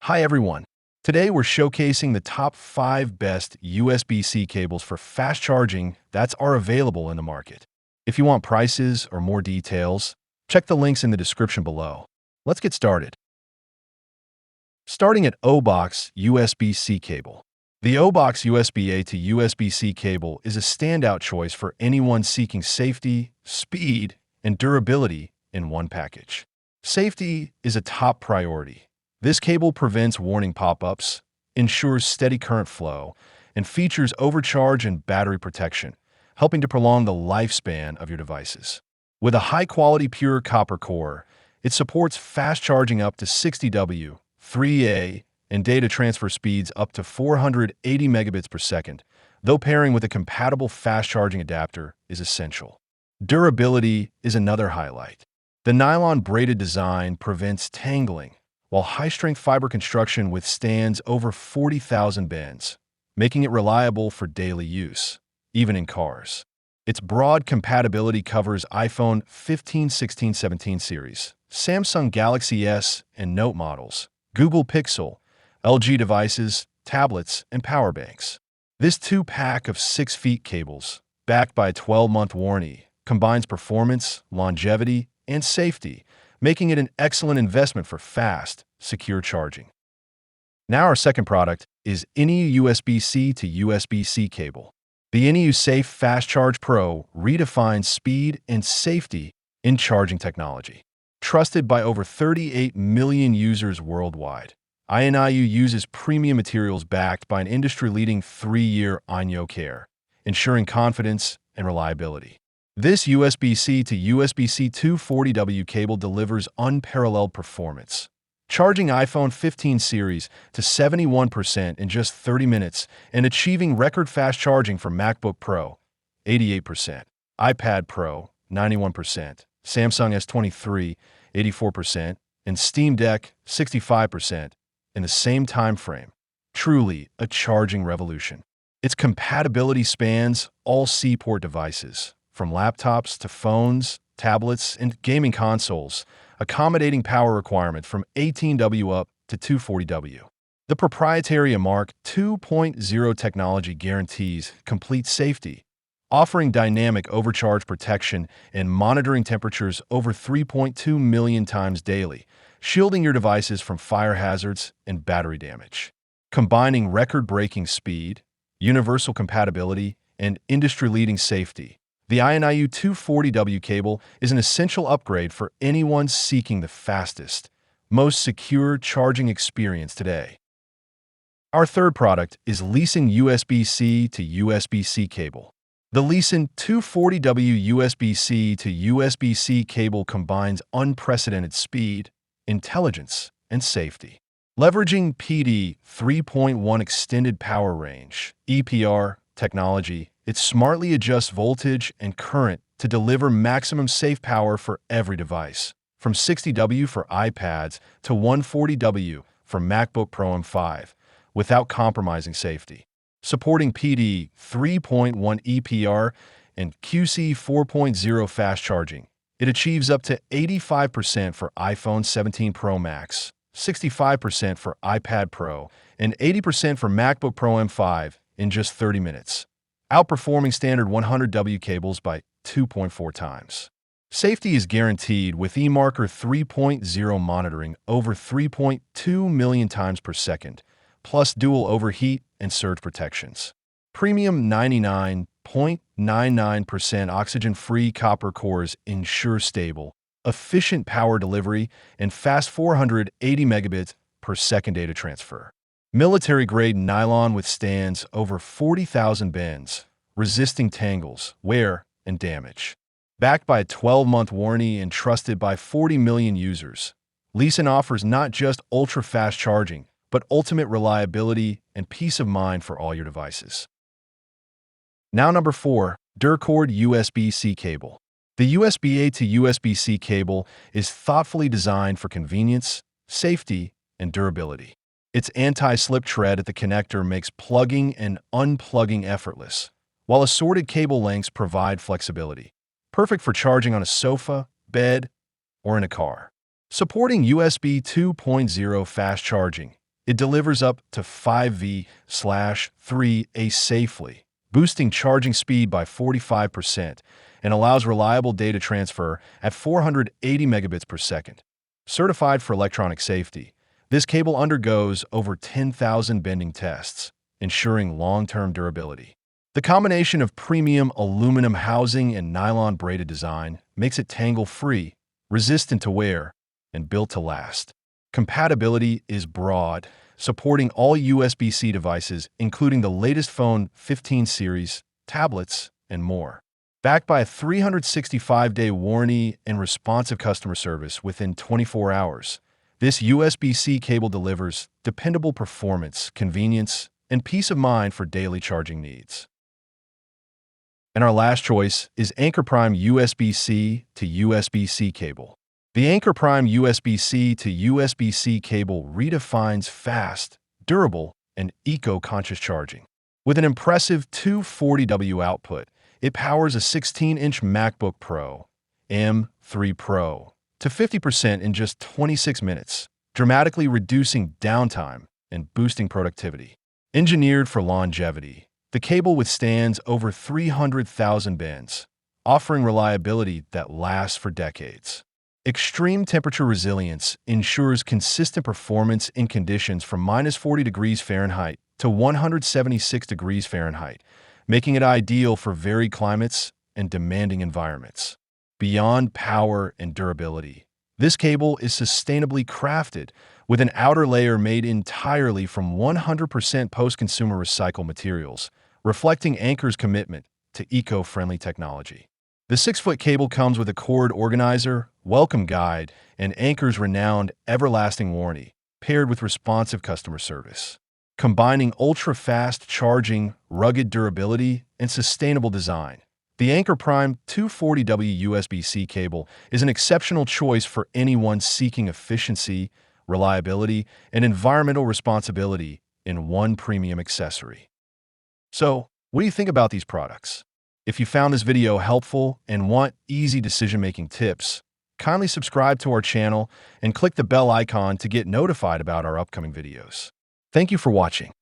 Hi everyone. Today we're showcasing the top 5 best USB-C cables for fast charging that are available in the market. If you want prices or more details, check the links in the description below. Let's get started. Starting at O-Box USB-C cable. The O-Box USB-A to USB-C cable is a standout choice for anyone seeking safety, speed, and durability in one package. Safety is a top priority. This cable prevents warning pop-ups, ensures steady current flow, and features overcharge and battery protection, helping to prolong the lifespan of your devices. With a high-quality pure copper core, it supports fast charging up to 60 W, 3A, and data transfer speeds up to 480 megabits per second, though pairing with a compatible fast charging adapter is essential. Durability is another highlight. The nylon braided design prevents tangling, while high-strength fiber construction withstands over 40,000 bends, making it reliable for daily use, even in cars. Its broad compatibility covers iPhone 15, 16, 17 series, Samsung Galaxy S and Note models, Google Pixel, LG devices, tablets, and power banks. This two-pack of 6 feet cables, backed by a 12-month warranty, combines performance, longevity, and safety, making it an excellent investment for fast, secure charging. Now our second product is NEU USB-C to USB-C cable. The NEU Safe Fast Charge Pro redefines speed and safety in charging technology. Trusted by over 38 million users worldwide, NEU uses premium materials backed by an industry-leading 3-year INO care, ensuring confidence and reliability. This USB-C to USB-C 240W cable delivers unparalleled performance, charging iPhone 15 series to 71% in just 30 minutes and achieving record-fast charging for MacBook Pro, 88%, iPad Pro, 91%, Samsung S23, 84%, and Steam Deck, 65%, in the same time frame. Truly a charging revolution. Its compatibility spans all C-port devices, from laptops to phones, tablets, and gaming consoles, accommodating power requirement from 18W up to 240W. The proprietary Mark 2.0 technology guarantees complete safety, offering dynamic overcharge protection and monitoring temperatures over 3.2 million times daily, shielding your devices from fire hazards and battery damage. Combining record-breaking speed, universal compatibility, and industry-leading safety, the NEU 240W cable is an essential upgrade for anyone seeking the fastest, most secure charging experience today. Our third product is Leeson USB-C to USB-C cable. The Leeson 240W USB-C to USB-C cable combines unprecedented speed, intelligence, and safety. Leveraging PD 3.1 Extended Power Range (EPR) technology, it smartly adjusts voltage and current to deliver maximum safe power for every device, from 60W for iPads to 140W for MacBook Pro M5, without compromising safety. Supporting PD 3.1 EPR and QC 4.0 fast charging, it achieves up to 85% for iPhone 17 Pro Max, 65% for iPad Pro, and 80% for MacBook Pro M5 in just 30 minutes, outperforming standard 100W cables by 2.4 times. Safety is guaranteed with eMarker 3.0 monitoring over 3.2 million times per second, plus dual overheat and surge protections. Premium 99.99% oxygen-free copper cores ensure stable, efficient power delivery, and fast 480 megabits per second data transfer. Military-grade nylon withstands over 40,000 bends, resisting tangles, wear, and damage. Backed by a 12-month warranty and trusted by 40 million users, Leeson offers not just ultra-fast charging, but ultimate reliability and peace of mind for all your devices. Now number 4, Durcord USB-C cable. The USB-A to USB-C cable is thoughtfully designed for convenience, safety, and durability. Its anti-slip tread at the connector makes plugging and unplugging effortless, while assorted cable lengths provide flexibility. Perfect for charging on a sofa, bed, or in a car. Supporting USB 2.0 fast charging, It delivers up to 5V/3A safely, boosting charging speed by 45% and allows reliable data transfer at 480 megabits per second. Certified for electronic safety, this cable undergoes over 10,000 bending tests, ensuring long-term durability. The combination of premium aluminum housing and nylon braided design makes it tangle-free, resistant to wear, and built to last. Compatibility is broad, supporting all USB-C devices, including the latest phone 15 series, tablets, and more. Backed by a 365-day warranty and responsive customer service within 24 hours, this USB-C cable delivers dependable performance, convenience, and peace of mind for daily charging needs. And our last choice is Anker Prime USB-C to USB-C cable. The Anker Prime USB-C to USB-C cable redefines fast, durable, and eco-conscious charging. With an impressive 240W output, it powers a 16-inch MacBook Pro, M3 Pro, to 50% in just 26 minutes, dramatically reducing downtime and boosting productivity. Engineered for longevity, the cable withstands over 300,000 bends, offering reliability that lasts for decades. Extreme temperature resilience ensures consistent performance in conditions from -40 degrees Fahrenheit to 176 degrees Fahrenheit, making it ideal for varied climates and demanding environments. Beyond power and durability, this cable is sustainably crafted with an outer layer made entirely from 100% post-consumer recycled materials, reflecting Anker's commitment to eco-friendly technology. The 6-foot cable comes with a cord organizer, welcome guide, and Anker's renowned everlasting warranty, paired with responsive customer service. Combining ultra-fast charging, rugged durability, and sustainable design, the Anker Prime 240W USB-C cable is an exceptional choice for anyone seeking efficiency, reliability, and environmental responsibility in one premium accessory. So, what do you think about these products? If you found this video helpful and want easy decision-making tips, kindly subscribe to our channel and click the bell icon to get notified about our upcoming videos. Thank you for watching.